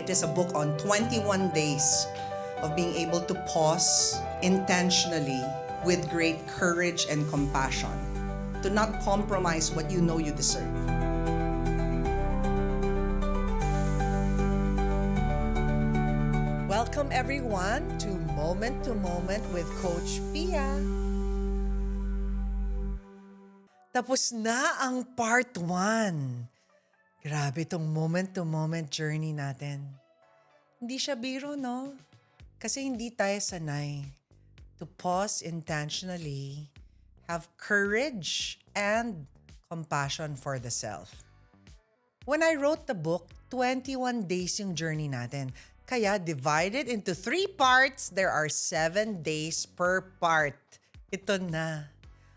It is a book on 21 days of being able to pause intentionally with great courage and compassion, to not compromise what you know you deserve. Welcome everyone to Moment with Coach Pia. Tapos na ang part 1. Grabe tong moment-to-moment journey natin. Hindi siya biro, no? Kasi hindi tayo sanay to pause intentionally, have courage and compassion for the self. When I wrote the book, 21 days yung journey natin. Kaya divided into 3 parts, there are 7 days per part. Ito na.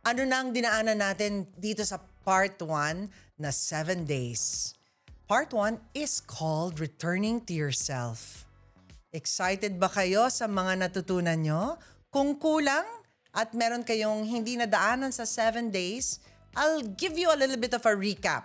Ano na ang dinaanan natin dito sa part 1 na 7 days? Part 1 is called Returning to Yourself. Excited ba kayo sa mga natutunan nyo? Kung kulang at meron kayong hindi nadaanan sa 7 days, I'll give you a little bit of a recap.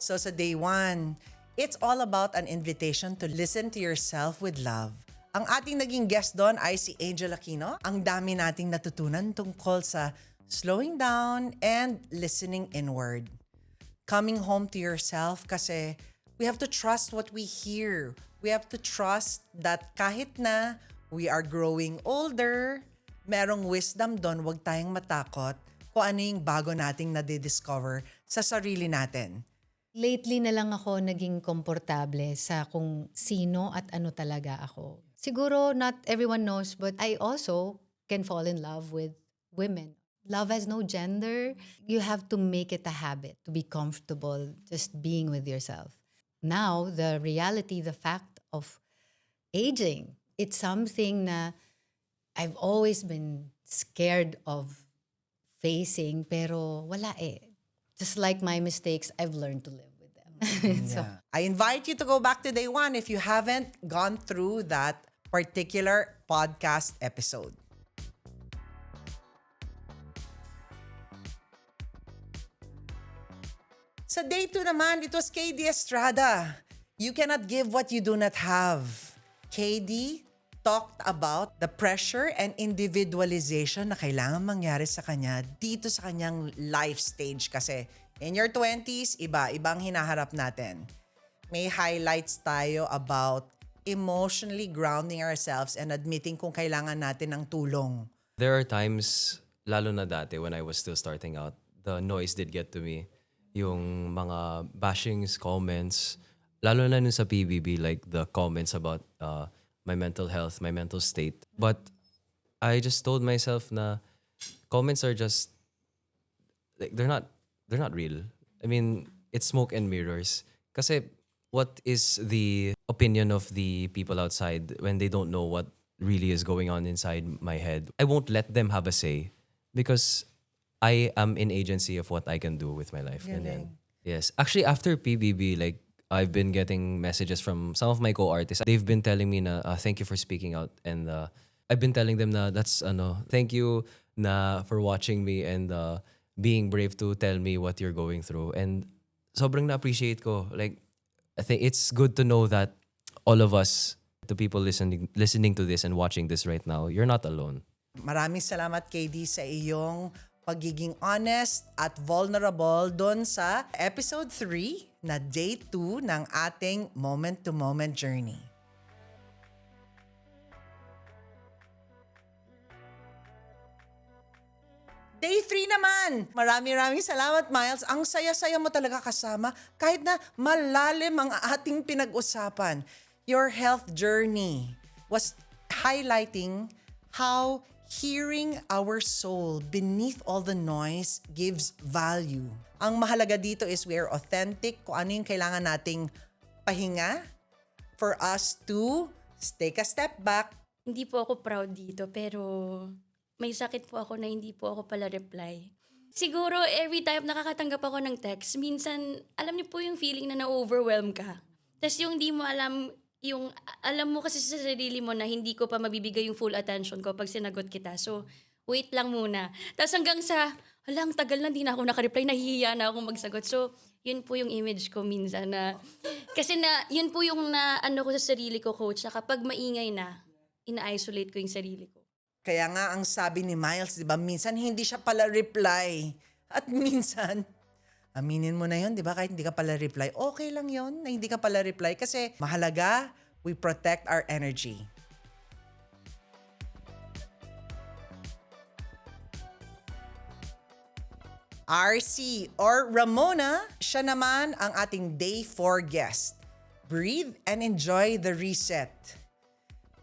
So sa day 1, it's all about an invitation to listen to yourself with love. Ang ating naging guest doon ay si Angel Aquino. Ang dami nating natutunan tungkol sa slowing down and listening inward. Coming home to yourself kasi we have to trust what we hear. We have to trust that kahit na we are growing older, merong wisdom doon, huwag tayong matakot kung ano yung bago nating nadidiscover sa sarili natin. Lately na lang ako naging komportable sa kung sino at ano talaga ako. Siguro not everyone knows, but I also can fall in love with women. Love has no gender. You have to make it a habit to be comfortable just being with yourself. Now, the reality, the fact of aging, it's something na I've always been scared of facing, pero wala eh. Just like my mistakes, I've learned to live with them. So, Yeah. I invite you to go back to day 1 if you haven't gone through that particular podcast episode. Sa day 2 naman, it was KD Estrada. You cannot give what you do not have. KD talked about the pressure and individualization na kailangan mangyari sa kanya dito sa kanyang life stage kasi in your 20s, ibang hinaharap natin. May highlights tayo about emotionally grounding ourselves and admitting kung kailangan natin ng tulong. There are times, lalo na dati when I was still starting out, the noise did get to me. Yung mga bashings, comments, lalo na nun sa PBB, like the comments about my mental health, my mental state. But I just told myself na comments are just, like, they're not real. I mean, it's smoke and mirrors. Kasi what is the opinion of the people outside when they don't know what really is going on inside my head? I won't let them have a say because I am in agency of what I can do with my life. Ganyan. Yes. Actually, after PBB, like, I've been getting messages from some of my co-artists. They've been telling me na, thank you for speaking out. And I've been telling them na, thank you na for watching me and being brave to tell me what you're going through. And sobrang na-appreciate ko. Like, I think it's good to know that all of us, the people listening to this and watching this right now, you're not alone. Maraming salamat, KD, sa iyong pagiging honest at vulnerable doon sa episode 3 na day 2 ng ating moment-to-moment journey. Day 3 naman! Maraming salamat, Miles. Ang saya-saya mo talaga kasama kahit na malalim ang ating pinag-usapan. Your health journey was highlighting how hearing our soul beneath all the noise gives value. Ang mahalaga dito is we are authentic kung ano yung kailangan nating pahinga for us to take a step back. Hindi po ako proud dito, pero may sakit po ako na hindi po ako pala reply. Siguro every time nakakatanggap ako ng text, minsan alam niyo po yung feeling na na-overwhelm ka. Tapos yung di mo alam mo kasi sa sarili mo na hindi ko pa mabibigay yung full attention ko pag sinagot kita. So, wait lang muna. Tapos hanggang sa, ang tagal na, hindi na ako nakareply, nahihiya na akong magsagot. So, Yun po yung image ko minsan na, kasi yun po yung ano ko sa sarili ko, coach, na kapag maingay na, ina-isolate ko yung sarili ko. Kaya nga ang sabi ni Miles, di ba, minsan hindi siya pala reply. At minsan, aminin mo na yun, di ba, kahit hindi ka pala reply, okay lang yun na hindi ka pala reply kasi mahalaga, we protect our energy. RC or Ramona, siya naman ang ating day 4 guest. Breathe and enjoy the reset.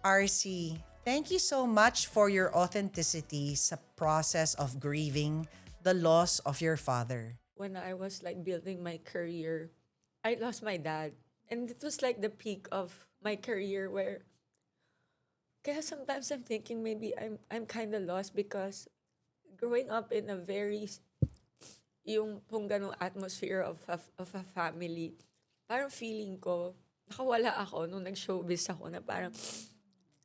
RC, thank you so much for your authenticity sa process of grieving the loss of your father. When I was like building my career, I lost my dad. And it was like the peak of my career where kaya sometimes I'm thinking maybe I'm kind of lost because growing up in a very yung pong ganong atmosphere of a family, parang feeling ko, nakawala ako nung nag-showbiz ako na parang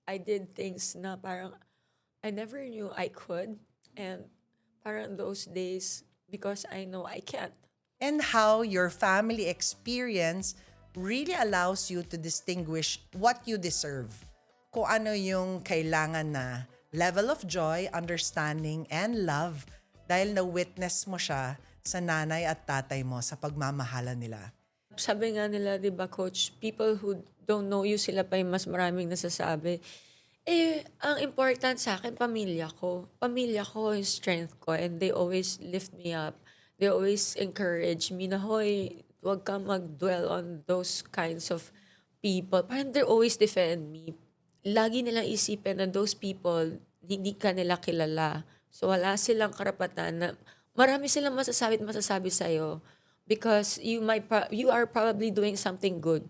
I did things na parang I never knew I could. And parang those days, because I know I can't. And how your family experience really allows you to distinguish what you deserve. Kung ano yung kailangan na level of joy, understanding, and love dahil na-witness mo siya sa nanay at tatay mo sa pagmamahala nila. Sabi nga nila, di ba, Coach, people who don't know you, sila pa yung mas maraming nasasabi. Ang important sa akin, pamilya ko. Pamilya ko yung strength ko, and they always lift me up. They always encourage me na, hoy, huwag kang mag-dwell on those kinds of people. Parang they always defend me. Lagi nilang isipin na those people, hindi ka nila kilala. So wala silang karapatan na marami silang masasabi sa'yo because you are probably doing something good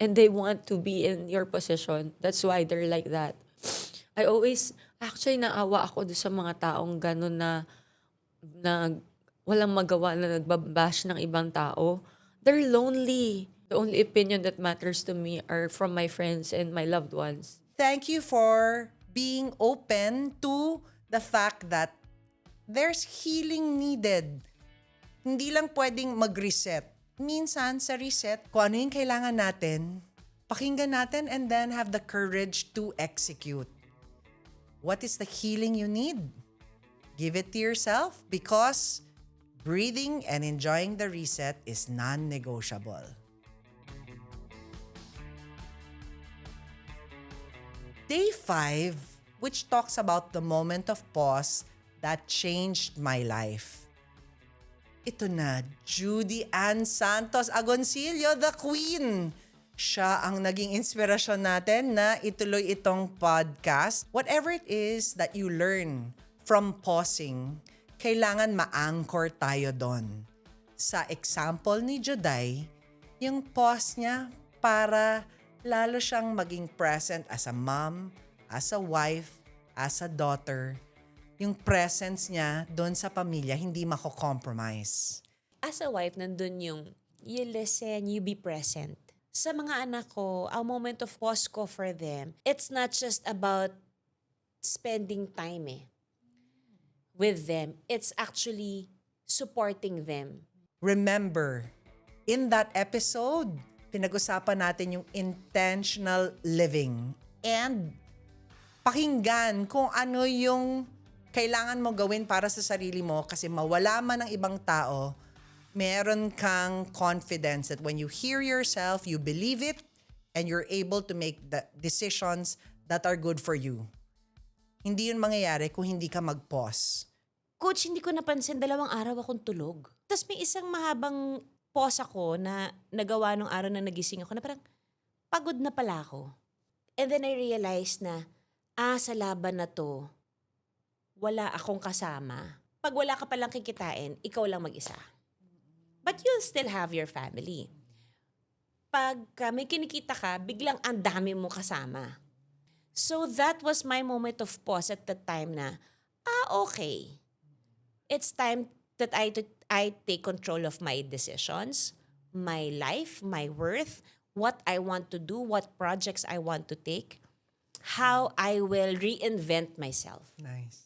and they want to be in your position. That's why they're like that. I always, actually naawa ako doon sa mga taong gano'n na walang magawa na nagbabash ng ibang tao. They're lonely. The only opinion that matters to me are from my friends and my loved ones. Thank you for being open to the fact that there's healing needed. Hindi lang pwedeng mag-reset. Minsan sa reset, kung ano yung kailangan natin, pakinggan natin and then have the courage to execute. What is the healing you need? Give it to yourself because breathing and enjoying the reset is non-negotiable. Day 5, which talks about the moment of pause that changed my life. Ito na, Judy Ann Santos Agoncillo, the Queen. Siya ang naging inspirasyon natin na ituloy itong podcast. Whatever it is that you learn from pausing, kailangan ma-anchor tayo doon. Sa example ni Juday, yung pause niya para lalo siyang maging present as a mom, as a wife, as a daughter. Yung presence niya doon sa pamilya, hindi mako-compromise. As a wife, nandun yung you listen, you be present. Sa mga anak ko, ang moment of pause ko for them, it's not just about spending time with them. It's actually supporting them. Remember, in that episode, pinag-usapan natin yung intentional living. And pakinggan kung ano yung kailangan mo gawin para sa sarili mo kasi mawala man ng ibang tao, meron kang confidence that when you hear yourself, you believe it, and you're able to make the decisions that are good for you. Hindi yun mangyayari kung hindi ka mag-pause. Coach, hindi ko napansin, 2 araw akong tulog. Tapos may isang mahabang pause ako na nagawa nung araw na nagising ako na parang pagod na pala ako. And then I realized na, sa laban na to, wala akong kasama. Pag wala ka palang kikitain, ikaw lang mag-isa. But you'll still have your family. Pag may kinikita ka, biglang ang dami mo kasama. So that was my moment of pause at that time na, okay. It's time that I take control of my decisions, my life, my worth, what I want to do, what projects I want to take, how I will reinvent myself. Nice.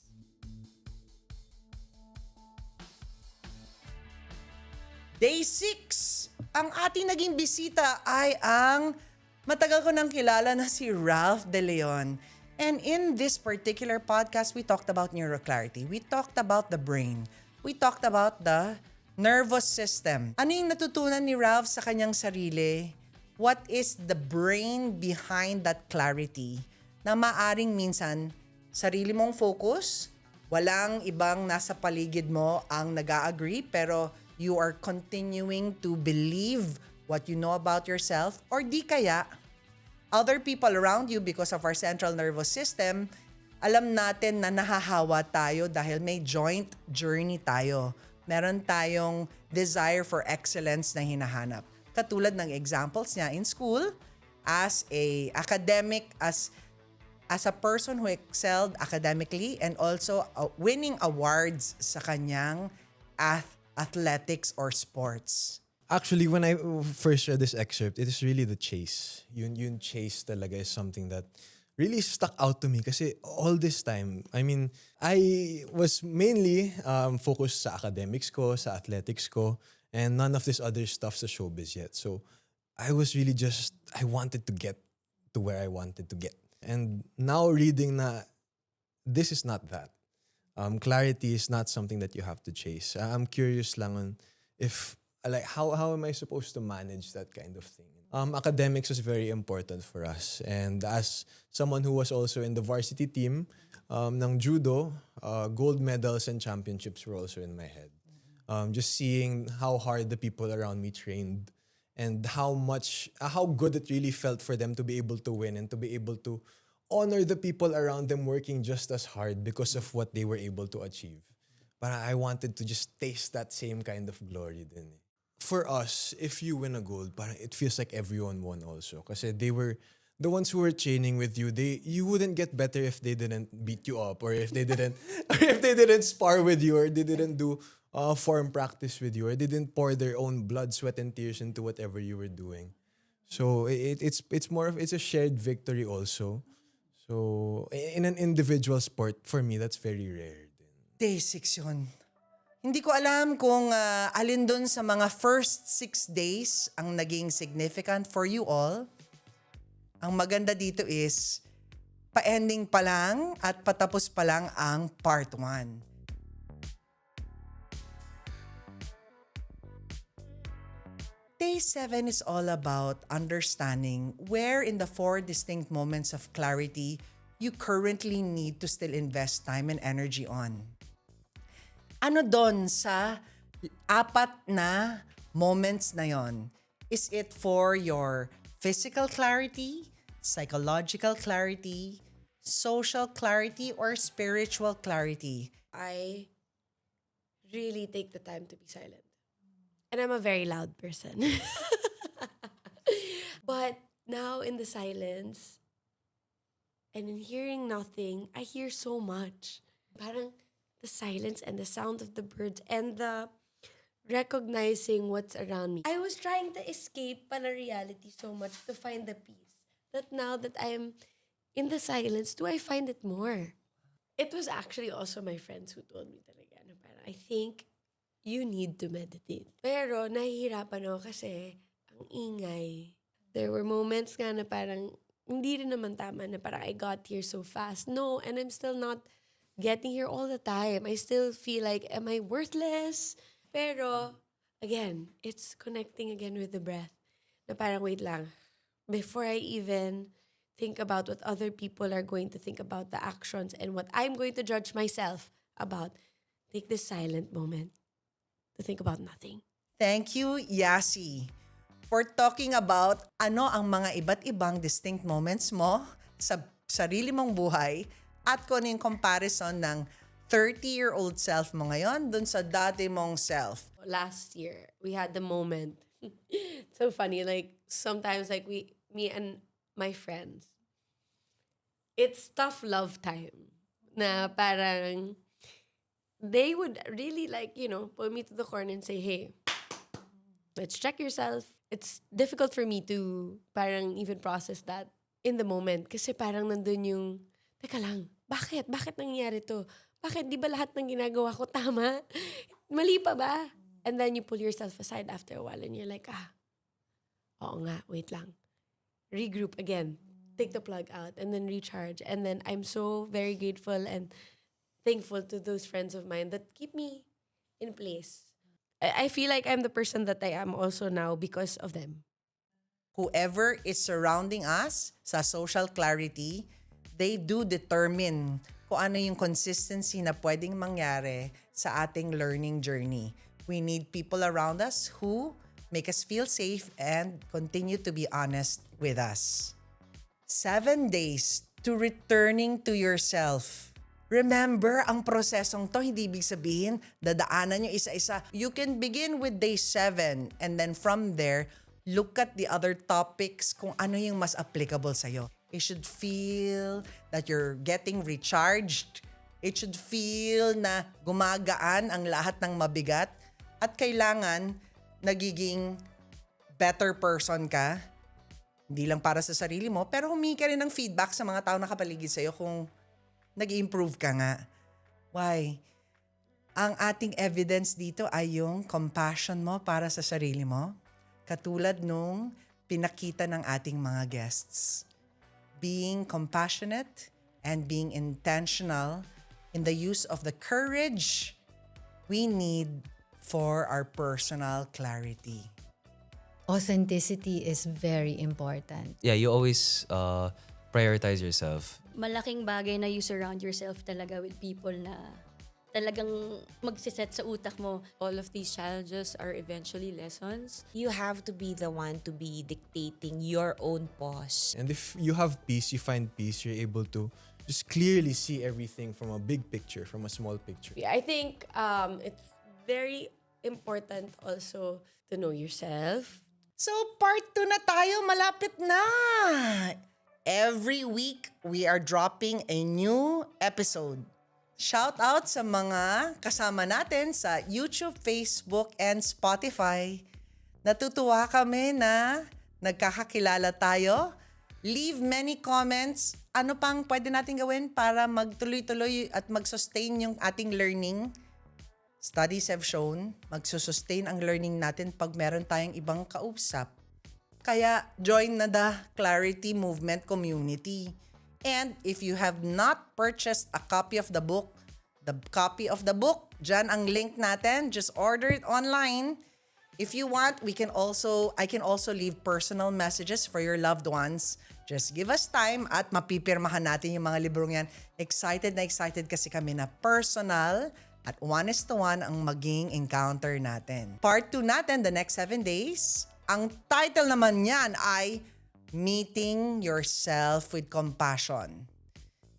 Day 6, ang ating naging bisita ay ang matagal ko nang kilala na si Ralph De Leon. And in this particular podcast, we talked about neuroclarity. We talked about the brain. We talked about the nervous system. Ano yung natutunan ni Ralph sa kanyang sarili? What is the brain behind that clarity? Na maaring minsan, sarili mong focus, walang ibang nasa paligid mo ang nag-a-agree, pero you are continuing to believe what you know about yourself, or di kaya, other people around you, because of our central nervous system, alam natin na nahahawa tayo dahil may joint journey tayo. Meron tayong desire for excellence na hinahanap. Katulad ng examples niya in school, as a academic, as a person who excelled academically, and also winning awards sa kanyang athletics or sports. Actually, when I first read this excerpt, it is really the chase. Yun chase talaga is something that really stuck out to me kasi all this time, I mean, I was mainly focused sa academics ko, sa athletics ko, and none of this other stuff sa showbiz yet. So, I was really I wanted to get to where I wanted to get. And now reading na this is not that. Clarity is not something that you have to chase. I'm curious lang on if, like, how am I supposed to manage that kind of thing? Academics was very important for us. And as someone who was also in the varsity team ng judo, gold medals and championships were also in my head. Just seeing how hard the people around me trained and how good it really felt for them to be able to win and to be able to honor the people around them working just as hard because of what they were able to achieve. But I wanted to just taste that same kind of glory din. For us, if you win a gold, parang it feels like everyone won also. Kasi they were the ones who were training with you. You wouldn't get better if they didn't beat you up, or if they didn't spar with you, or they didn't do form practice with you, or they didn't pour their own blood, sweat, and tears into whatever you were doing. So it's a shared victory also. So in an individual sport, for me, that's very rare. Day 6 yun. Hindi ko alam kung alin dun sa mga first 6 days ang naging significant for you all. Ang maganda dito is, pa-ending pa lang at patapos pa lang ang part 1. Day 7 is all about understanding where in the 4 distinct moments of clarity you currently need to still invest time and energy on. Ano doon sa 4 na moments na yon? Is it for your physical clarity, psychological clarity, social clarity, or spiritual clarity? I really take the time to be silent. And I'm a very loud person. But now in the silence and in hearing nothing, I hear so much. Parang the silence and the sound of the birds and the recognizing what's around me. I was trying to escape pala reality so much to find the peace. That now that I am in the silence, do I find it more? It was actually also my friends who told me talaga na parang, I think you need to meditate. Pero nahihirapan ako kasi ang ingay. There were moments nga na parang hindi rin naman tama na parang I got here so fast. No, and I'm still not getting here all the time. I still feel like, am I worthless? Pero, again, it's connecting again with the breath. Na parang, wait lang. Before I even think about what other people are going to think about the actions and what I'm going to judge myself about, take this silent moment to think about nothing. Thank you, Yasi, for talking about ano ang mga iba't ibang distinct moments mo sa sarili mong buhay at kung ano yung comparison ng 30-year-old self mo ngayon dun sa dati mong self. Last year, we had the moment. So funny, like sometimes like me and my friends, it's tough love time. Na parang they would really like, pull me to the corner and say, hey, let's check yourself. It's difficult for me to parang even process that in the moment. Kasi parang nandun yung, teka lang, bakit? Bakit nangyayari to? Bakit? Di ba lahat ng ginagawa ko tama? Mali pa ba? And then you pull yourself aside after a while and you're like, oo nga, wait lang. Regroup again. Take the plug out and then recharge. And then I'm so very grateful and thankful to those friends of mine that keep me in place. I feel like I'm the person that I am also now because of them. Whoever is surrounding us sa social clarity, they do determine kung ano yung consistency na pwedeng mangyari sa ating learning journey. We need people around us who make us feel safe and continue to be honest with us. 7 days to returning to yourself. Remember, ang prosesong to, hindi ibig sabihin, dadaanan nyo isa-isa. You can begin with day 7 and then from there, look at the other topics kung ano yung mas applicable sa'yo. It should feel that you're getting recharged. It should feel na gumagaan ang lahat ng mabigat at kailangan nagiging better person ka. Hindi lang para sa sarili mo, pero humingi ka rin ng feedback sa mga tao na kapaligid sa'yo kung nag-improve ka nga. Why? Ang ating evidence dito ay yung compassion mo para sa sarili mo. Katulad nung pinakita ng ating mga guests. Being compassionate and being intentional in the use of the courage we need for our personal clarity. Authenticity is very important. Yeah, you always prioritize yourself. Malaking bagay na you surround yourself talaga with people na talagang magsiset sa utak mo. All of these challenges are eventually lessons. You have to be the one to be dictating your own pause. And if you have peace, you find peace, you're able to just clearly see everything from a big picture, from a small picture. I think it's very important also to know yourself. So part 2 na tayo, malapit na! Every week, we are dropping a new episode. Shout out sa mga kasama natin sa YouTube, Facebook, and Spotify. Natutuwa kami na nagkakakilala tayo. Leave many comments. Ano pang pwede natin gawin para magtuloy-tuloy at mag-sustain yung ating learning? Studies have shown, magsusustain ang learning natin pag meron tayong ibang kausap. Kaya join na the Clarity Movement community. And if you have not purchased a copy of the book, dyan ang link natin. Just order it online. If you want, I can also leave personal messages for your loved ones. Just give us time at mapipirmahan natin yung mga librong yan. Excited na excited kasi kami na personal at 1:1 ang maging encounter natin. Part 2 natin, the next 7 days. Ang title naman yan ay Meeting Yourself with Compassion.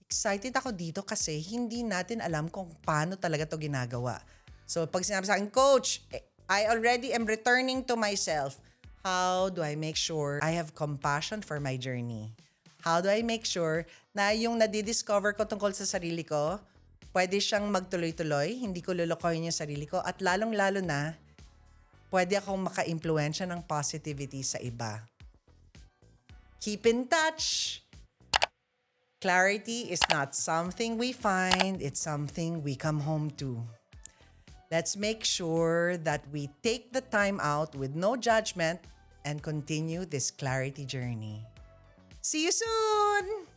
Excited ako dito kasi hindi natin alam kung paano talaga to ginagawa. So pag sinabi sa akin, Coach, I already am returning to myself. How do I make sure I have compassion for my journey? How do I make sure na yung nadidiscover ko tungkol sa sarili ko, pwede siyang magtuloy-tuloy, hindi ko lulukoyin yung sarili ko, at lalong-lalo na, pwede akong maka-impluensya ng positivity sa iba. Keep in touch! Clarity is not something we find, it's something we come home to. Let's make sure that we take the time out with no judgment and continue this clarity journey. See you soon!